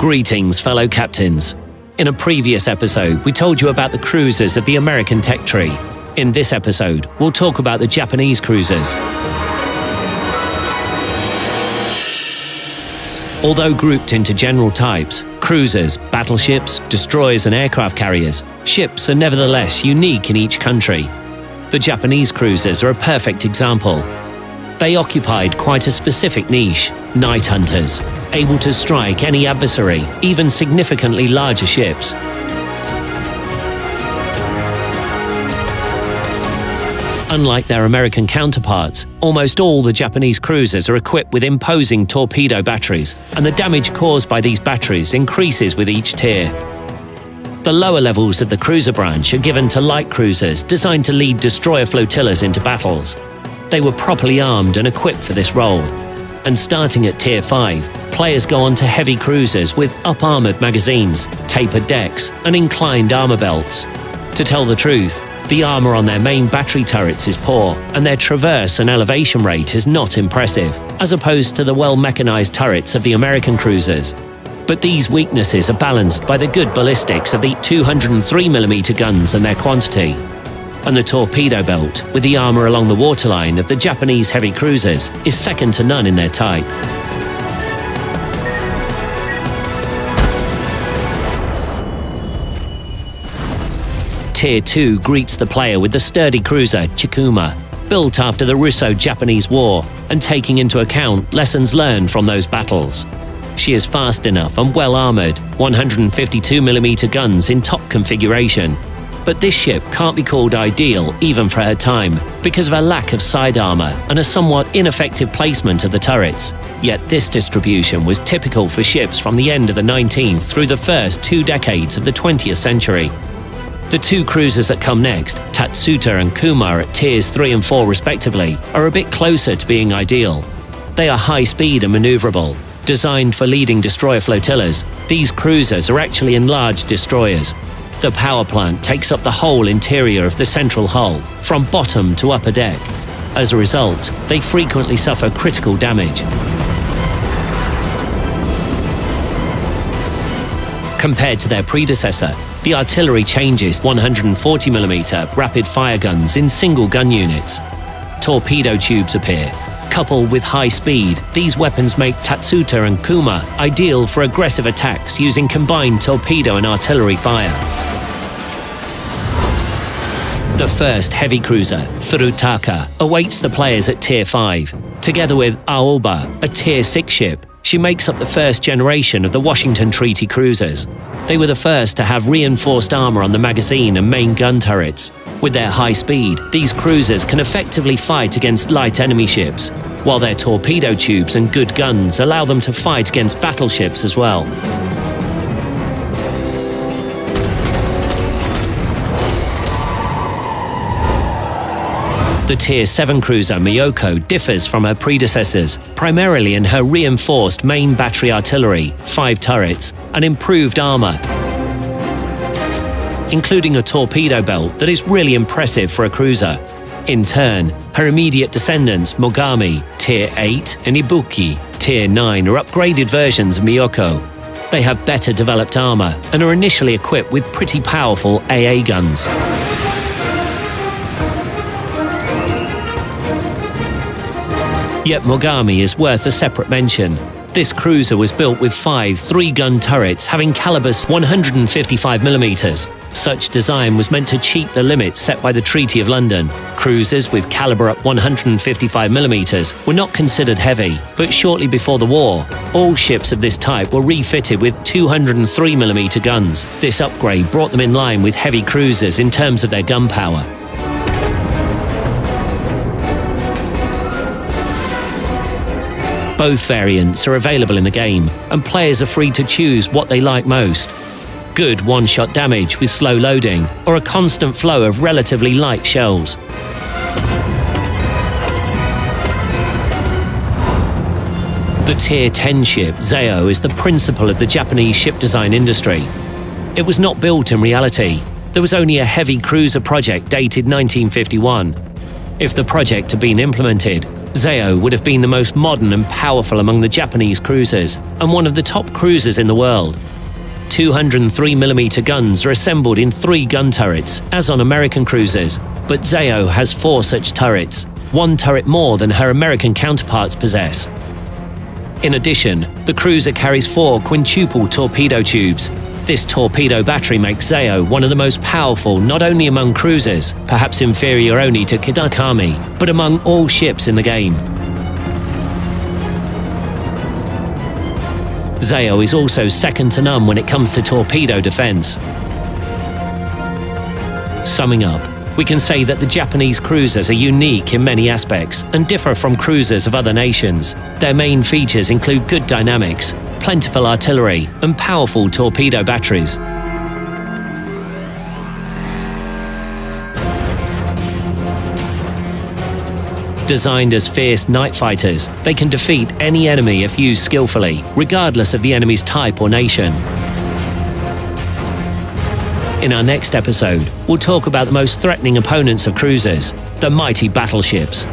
Greetings, fellow captains. In a previous episode, we told you about the cruisers of the American tech tree. In this episode, we'll talk about the Japanese cruisers. Although grouped into general types, cruisers, battleships, destroyers and aircraft carriers, ships are nevertheless unique in each country. The Japanese cruisers are a perfect example. They occupied quite a specific niche, night hunters, able to strike any adversary, even significantly larger ships. Unlike their American counterparts, almost all the Japanese cruisers are equipped with imposing torpedo batteries, and the damage caused by these batteries increases with each tier. The lower levels of the cruiser branch are given to light cruisers designed to lead destroyer flotillas into battles. They were properly armed and equipped for this role. And starting at Tier 5, players go on to heavy cruisers with up-armored magazines, tapered decks, and inclined armor belts. To tell the truth, the armor on their main battery turrets is poor, and their traverse and elevation rate is not impressive, as opposed to the well-mechanized turrets of the American cruisers. But these weaknesses are balanced by the good ballistics of the 203mm guns and their quantity. And the torpedo belt, with the armor along the waterline of the Japanese heavy cruisers, is second to none in their type. Tier 2 greets the player with the sturdy cruiser Chikuma, built after the Russo-Japanese War and taking into account lessons learned from those battles. She is fast enough and well-armored, 152mm guns in top configuration. But this ship can't be called ideal even for her time, because of her lack of side armor and a somewhat ineffective placement of the turrets. Yet this distribution was typical for ships from the end of the 19th through the first 2 decades of the 20th century. The two cruisers that come next, Tatsuta and Kuma at tiers 3 and 4 respectively, are a bit closer to being ideal. They are high speed and maneuverable. Designed for leading destroyer flotillas, these cruisers are actually enlarged destroyers. The power plant takes up the whole interior of the central hull, from bottom to upper deck. As a result, they frequently suffer critical damage. Compared to their predecessor, the artillery changes 140mm rapid fire guns in single gun units. Torpedo tubes appear. Coupled with high speed, these weapons make Tatsuta and Kuma ideal for aggressive attacks using combined torpedo and artillery fire. The first heavy cruiser, Furutaka, awaits the players at Tier 5. Together with Aoba, a Tier 6 ship, she makes up the first generation of the Washington Treaty cruisers. They were the first to have reinforced armor on the magazine and main gun turrets. With their high speed, these cruisers can effectively fight against light enemy ships, while their torpedo tubes and good guns allow them to fight against battleships as well. The Tier 7 cruiser Miyoko differs from her predecessors, primarily in her reinforced main battery artillery, 5 turrets, and improved armor, including a torpedo belt that is really impressive for a cruiser. In turn, her immediate descendants Mogami, Tier 8, and Ibuki, Tier 9, are upgraded versions of Miyoko. They have better developed armor and are initially equipped with pretty powerful AA guns. Yet Mogami is worth a separate mention. This cruiser was built with 5 3-gun turrets having calibers 155mm. Such design was meant to cheat the limits set by the Treaty of London. Cruisers with caliber up 155mm were not considered heavy, but shortly before the war, all ships of this type were refitted with 203mm guns. This upgrade brought them in line with heavy cruisers in terms of their gun power. Both variants are available in the game, and players are free to choose what they like most. Good one-shot damage with slow loading, or a constant flow of relatively light shells. The Tier 10 ship, Zeo, is the principle of the Japanese ship design industry. It was not built in reality. There was only a heavy cruiser project dated 1951. If the project had been implemented, Zao would have been the most modern and powerful among the Japanese cruisers, and one of the top cruisers in the world. 203mm guns are assembled in 3 gun turrets, as on American cruisers, but Zao has 4 such turrets, 1 turret more than her American counterparts possess. In addition, the cruiser carries 4 quintuple torpedo tubes. This torpedo battery makes Zao one of the most powerful not only among cruisers, perhaps inferior only to Kidakami, but among all ships in the game. Zao is also second to none when it comes to torpedo defense. Summing up, we can say that the Japanese cruisers are unique in many aspects and differ from cruisers of other nations. Their main features include good dynamics, plentiful artillery, and powerful torpedo batteries. Designed as fierce night fighters, they can defeat any enemy if used skillfully, regardless of the enemy's type or nation. In our next episode, we'll talk about the most threatening opponents of cruisers, the mighty battleships.